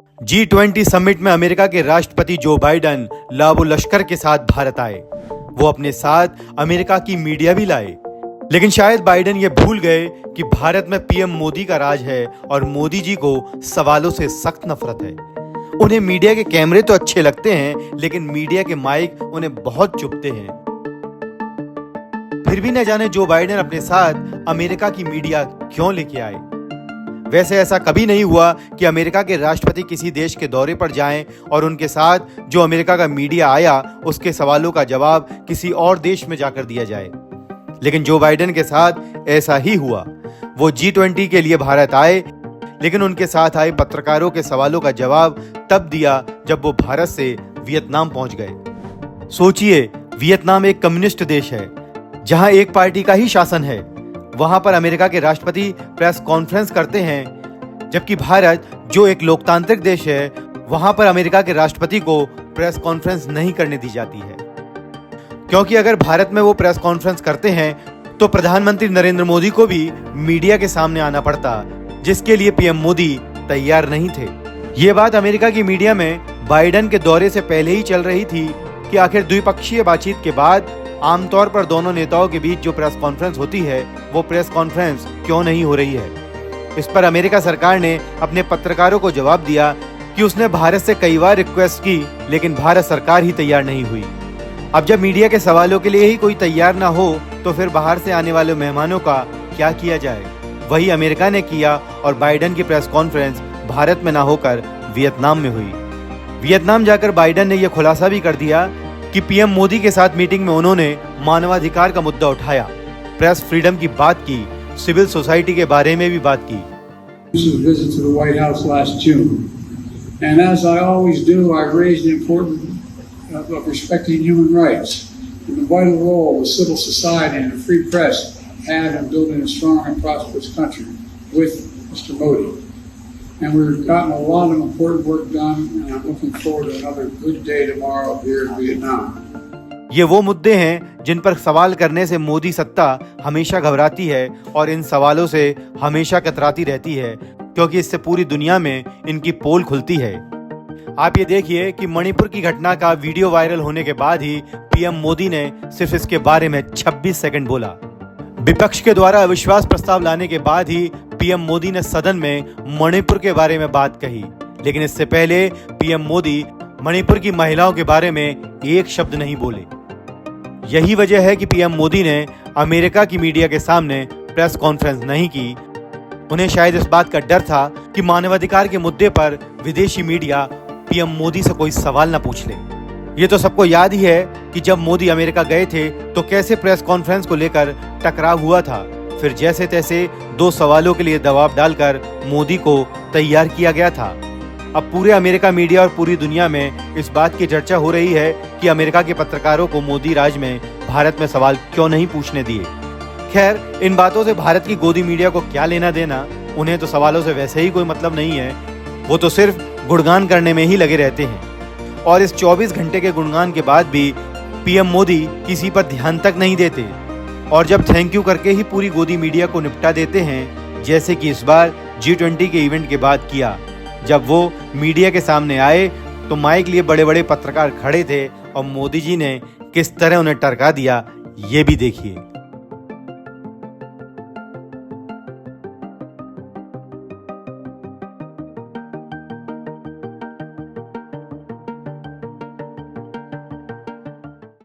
G20 summit में America के राष्ट्रपति जो बाइडेन लाबो लश्कर के साथ भारत आए। वो अपने साथ अमेरिका की मीडिया भी लाए, लेकिन शायद बाइडेन ये भूल गए कि भारत में पीएम मोदी का राज है और मोदी जी को सवालों से सख्त नफरत है। उन्हें मीडिया के कैमरे तो अच्छे लगते हैं, लेकिन मीडिया के माइक उन्हें बहुत चुभते हैं। फिर भी न जाने जो बाइडेन अपने साथ अमेरिका की मीडिया क्यों लेके आए। वैसे ऐसा कभी नहीं हुआ कि अमेरिका के राष्ट्रपति किसी देश के दौरे पर जाएं और उनके साथ जो अमेरिका का मीडिया आया उसके सवालों का जवाब किसी और देश में जाकर दिया जाए। लेकिन जो बाइडेन के साथ ऐसा ही हुआ। वो G20 के लिए भारत आए, लेकिन उनके साथ आए पत्रकारों के सवालों का जवाब तब दिया जब वो भारत से वियतनाम पहुंच गए। सोचिए, वियतनाम एक कम्युनिस्ट देश है जहां एक पार्टी का ही शासन है। वहां पर अमेरिका के राष्ट्रपति प्रेस कॉन्फ्रेंस करते हैं, जबकि भारत जो एक लोकतांत्रिक देश है वहां पर अमेरिका के राष्ट्रपति को प्रेस कॉन्फ्रेंस नहीं करने दी जाती है। क्योंकि अगर भारत में वो प्रेस कॉन्फ्रेंस करते हैं तो प्रधानमंत्री नरेंद्र मोदी को भी मीडिया के सामने आना पड़ता, जिसके लिए पीएम मोदी तैयार नहीं थे। ये बात अमेरिका की मीडिया में बाइडेन के दौरे से पहले ही चल रही थी कि आखिर द्विपक्षीय बातचीत के बाद आमतौर पर दोनों नेताओं के बीच जो प्रेस कॉन्फ्रेंस होती है वो प्रेस कॉन्फ्रेंस क्यों नहीं हो रही है। इस पर अमेरिका सरकार ने अपने पत्रकारों को जवाब दिया कि उसने भारत से कई बार रिक्वेस्ट की, लेकिन भारत सरकार ही तैयार नहीं हुई। अब जब मीडिया के सवालों के लिए ही कोई तैयार ना हो तो फिर बाहर से आने वाले मेहमानों का क्या किया जाए। वही अमेरिका ने किया और बाइडेन की प्रेस कॉन्फ्रेंस भारत में ना होकर वियतनाम में हुई। वियतनाम जाकर बाइडेन ने यह खुलासा भी कर दिया कि पीएम मोदी के साथ मीटिंग में उन्होंने मानवाधिकार का मुद्दा उठाया, प्रेस फ्रीडम की बात की, सिविल सोसाइटी के बारे में भी बात की। Visit to the White House last June, and as I always do, I raised the importance of respecting human rights and the vital role of civil society and a free press had in building a strong and prosperous country with Mr. Modi. And we've gotten a lot of important work done, and I'm looking forward to another good day tomorrow here in Vietnam. ये वो मुद्दे हैं जिन पर सवाल करने से मोदी सत्ता हमेशा घबराती है और इन सवालों से हमेशा कतराती रहती है, क्योंकि इससे पूरी दुनिया में इनकी पोल खुलती है। आप ये देखिए कि मणिपुर की घटना का वीडियो वायरल होने के बाद ही पीएम मोदी ने सिर्फ इसके बारे में 26 सेकंड बोला। विपक्ष के द्वारा अविश्वास प्रस्ताव लाने के बाद ही पीएम मोदी ने सदन में मणिपुर के बारे में बात कही, लेकिन इससे पहले पीएम मोदी मणिपुर की महिलाओं के बारे में एक शब्द नहीं बोले। यही वजह है कि पीएम मोदी ने अमेरिका की मीडिया के सामने प्रेस कॉन्फ्रेंस नहीं की। उन्हें शायद इस बात का डर था कि मानवाधिकार के मुद्दे पर विदेशी मीडिया पीएम मोदी से कोई सवाल न पूछ ले। ये तो सबको याद ही है कि जब मोदी अमेरिका गए थे तो कैसे प्रेस कॉन्फ्रेंस को लेकर टकराव हुआ था। फिर जैसे तैसे 2 सवालों के लिए दबाव डालकर मोदी को तैयार किया गया था। अब पूरे अमेरिका मीडिया और पूरी दुनिया में इस बात की चर्चा हो रही है कि अमेरिका के पत्रकारों को मोदी राज में भारत में सवाल क्यों नहीं पूछने दिए। खैर, इन बातों से भारत की गोदी मीडिया को क्या लेना देना, उन्हें तो सवालों से वैसे ही कोई मतलब नहीं है। वो तो सिर्फ गुणगान करने में ही लगे रहते हैं। और इस 24 घंटे के गुणगान के बाद भी पीएम मोदी किसी पर ध्यान तक नहीं देते, और जब थैंक यू करके ही पूरी गोदी मीडिया को निपटा देते हैं, जैसे कि इस बार G20 के इवेंट के बाद किया। जब वो मीडिया के सामने आए तो माइक लिए बड़े बड़े पत्रकार खड़े थे और मोदी जी ने किस तरह उन्हें टरका दिया, ये भी देखिए।